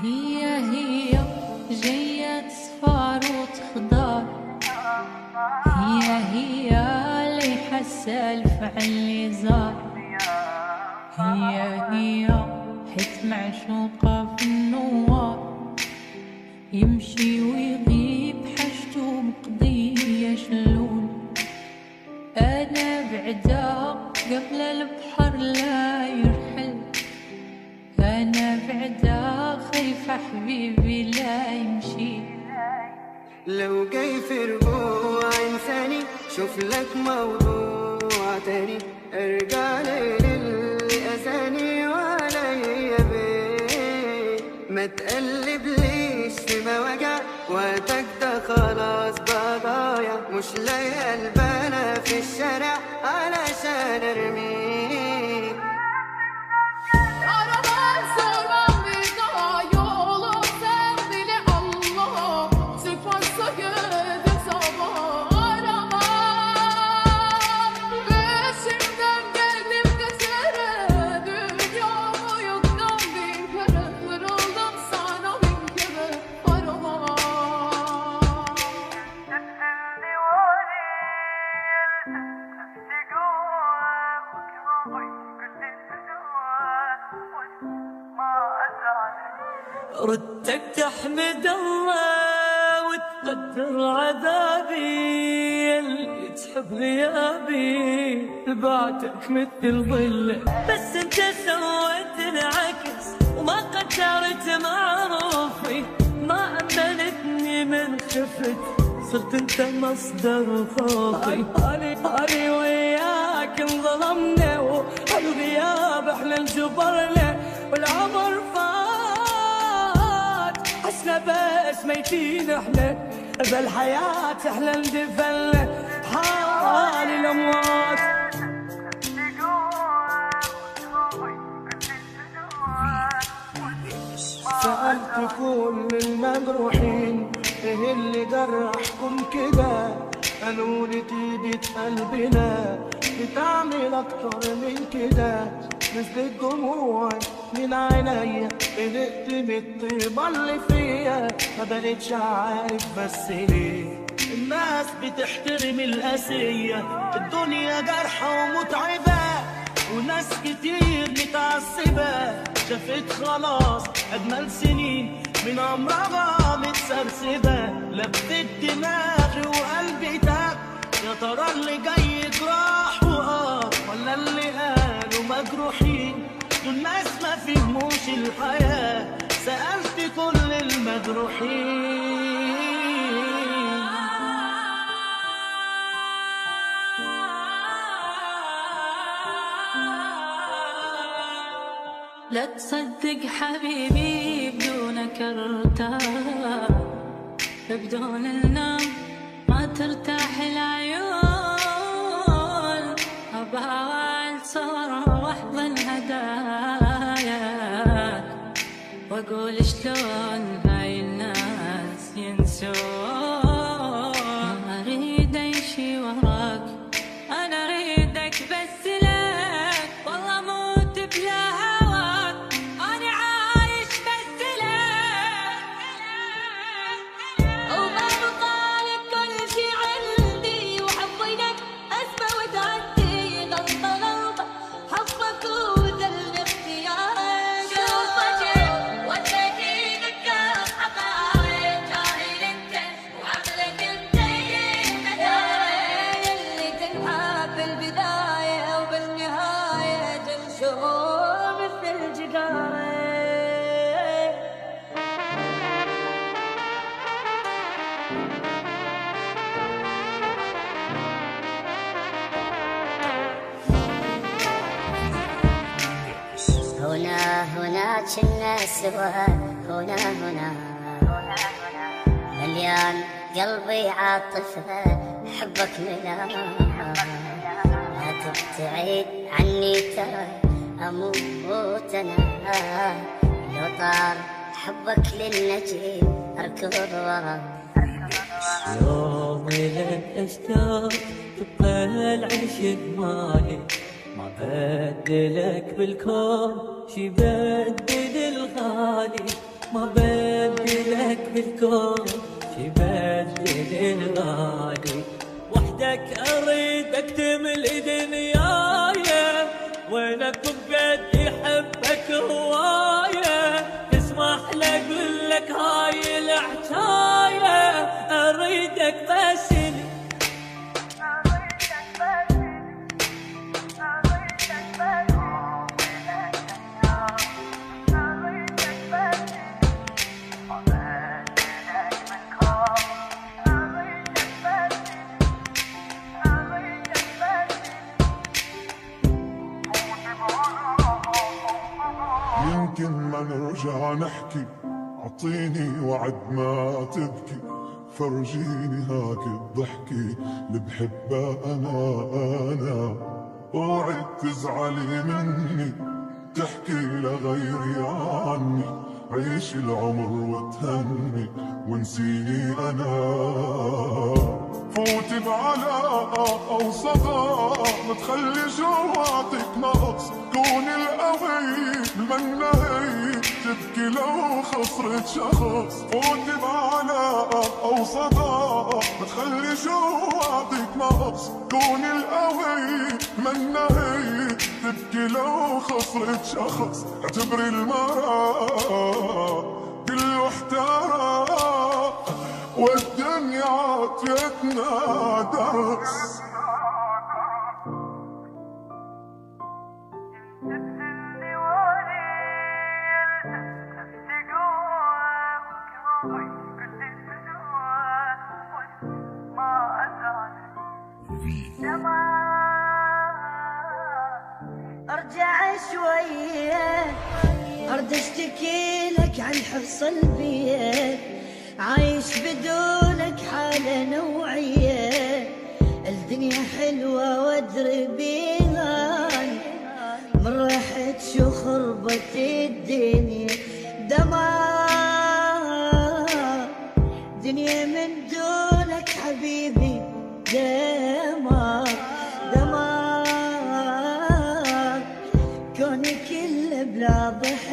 هي جاية تصفر وتخضر، هي اللي حاسة الفعل اللي زار، هي حيت معشوقة في النوار، يمشي ويغيب حاجتو مقضية شلون. أنا بعدا قبل البحر لا يرحل، أنا بعدا خايفة حبيبي لا يمشي. لو جاي في رجوع إنساني شوف لك موضوع تاني، ارجع للأساني ولا يبي، ما تقلب ليش في مواجع وقتك ده خلاص بضايع، مش لاقي قلبنا في الشارع علشان ارميك. ردك تحمد الله وتقدر عذابي، اللي تحب غيابي بعدك مثل ظله، بس انت سويت العكس وما قدرت معروفي، ما امنتني من خفت صرت انت مصدر خوفي. هاني وياك انظلمنا والغياب احنا انجبرنا، والعمر حسنا بس ميتين احنا، بالحياة احنا اندفلنا بحال الاموات. سألت كل المجروحين ايه اللي جرحكم كده، قالولي طيبة قلبنا بتعمل اكتر من كده، نزلت دموعي من عينيا قلقت من الطيبة اللي فيا، ما بقتش عارف بس ليه الناس بتحترم القاسية. الدنيا جارحة ومتعبة وناس كتير متعصبة، شافت خلاص أجمل سنين من عمرها متسرسبة، لفت دماغي وقلبي تاب، يا ترى اللي جاي جراح ولا اللي قالوا مجروحين، دول ناس ما فهموش الحياة، سألت كل المجروحين. لا تصدق حبيبي بدونك ارتاح، بدون النوم ما ترتاح العيون، أبغى صور واحضن هداياك واقول شلون هاي الناس ينسون. ما اريد امشي وراك، انا اريدك بس لك، والله موت بلا هواك، انا عايش بس لك، وما بقالك كل شي عندي، وحبي لك اسمع وتعدي، غلطة غلطة حبك وذا الاختيار. شوف وجهك وجهك ايدك حقايق، جاهل انت وعقلك انت اللي تنحب بالبداية وبالنهاية تنشر مثل الجدار. هنا كنا سوا، هنا مليان قلبي عاطفة، حبك ملان لا تبتعد عني ترى أموت أنا، لو طار حبك للنجيب أركض ورا. يوم لن اشتاق تبقى العشق مالي، ما بدلك بالكون شي بدل الغالي، ما بدلك بالكون شي بدل الغالي، وحدك اريدك تملي دنياي، وينك بقد يحبك هوايه، تسمح لي اقول لك هاي الحكايه، اريدك بس يمكن ما نرجع نحكي، عطيني وعد ما تبكي، فرجيني هاك الضحكي اللي بحبها أنا اوعي تزعلي مني، تحكي لغيري عني، عيش العمر وتهني ونسيني أنا. فوتي بعلاقة أو صداقة ما تخلي جواتك نقص، كوني القوي المنهي تبكي لو خسرت شخص. فوتي بعلاقة أو صداقة ما تخلي جواتك نقص، كوني القوي منهي تبكي لو خسرت شخص. اعتبري المرأة كله احترى، والدنيا عطيتنا درس. ارجع شوية ارد اشتكي لك عن حفظ البيت، عايش بدونك حالة نوعية، الدنيا حلوة وادري بيها، من رحت شو خربت الدنيا، دمار دنيا من دونك حبيبي، دمار دمار كوني كله بلا ضحك